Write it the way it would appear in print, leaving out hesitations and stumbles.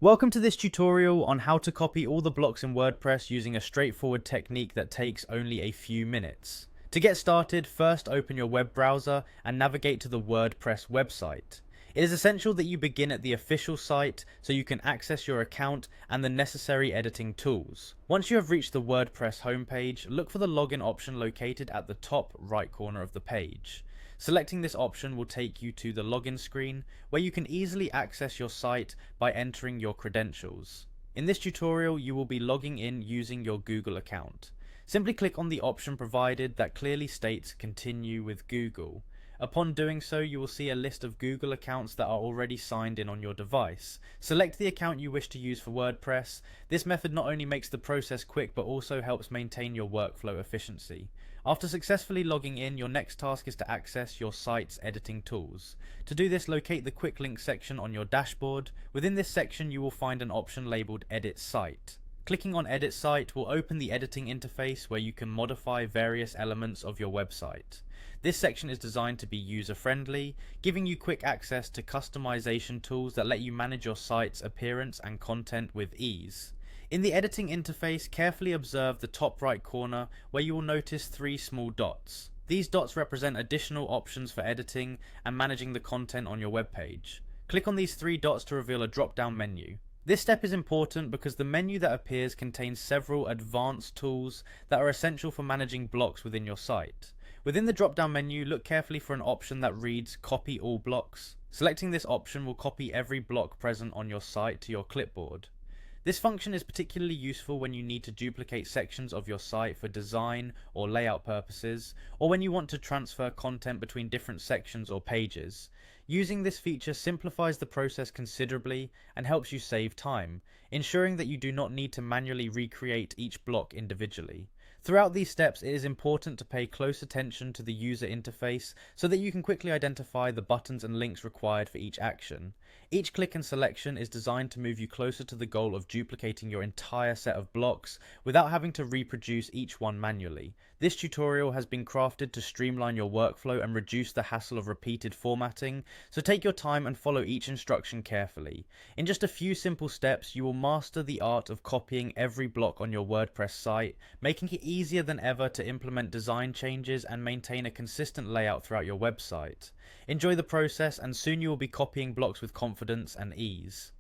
Welcome to this tutorial on how to copy all the blocks in WordPress using a straightforward technique that takes only a few minutes. To get started, first open your web browser and navigate to the WordPress website. It is essential that you begin at the official site so you can access your account and the necessary editing tools. Once you have reached the WordPress homepage, look for the login option located at the top right corner of the page. Selecting this option will take you to the login screen where you can easily access your site by entering your credentials. In this tutorial, you will be logging in using your Google account. Simply click on the option provided that clearly states continue with Google. Upon doing so, you will see a list of Google accounts that are already signed in on your device. Select the account you wish to use for WordPress. This method not only makes the process quick but also helps maintain your workflow efficiency. After successfully logging in, your next task is to access your site's editing tools. To do this, locate the quick link section on your dashboard. Within this section, you will find an option labeled Edit Site. Clicking on Edit Site will open the editing interface where you can modify various elements of your website. This section is designed to be user-friendly, giving you quick access to customization tools that let you manage your site's appearance and content with ease. In the editing interface, carefully observe the top right corner where you will notice three small dots. These dots represent additional options for editing and managing the content on your web page. Click on these three dots to reveal a drop-down menu. This step is important because the menu that appears contains several advanced tools that are essential for managing blocks within your site. Within the drop-down menu, look carefully for an option that reads Copy All Blocks. Selecting this option will copy every block present on your site to your clipboard. This function is particularly useful when you need to duplicate sections of your site for design or layout purposes, or when you want to transfer content between different sections or pages. Using this feature simplifies the process considerably and helps you save time, ensuring that you do not need to manually recreate each block individually. Throughout these steps, it is important to pay close attention to the user interface so that you can quickly identify the buttons and links required for each action. Each click and selection is designed to move you closer to the goal of duplicating your entire set of blocks without having to reproduce each one manually. This tutorial has been crafted to streamline your workflow and reduce the hassle of repeated formatting, so take your time and follow each instruction carefully. In just a few simple steps, you will master the art of copying every block on your WordPress site, making it easier than ever to implement design changes and maintain a consistent layout throughout your website. Enjoy the process, and soon you will be copying blocks with confidence and ease.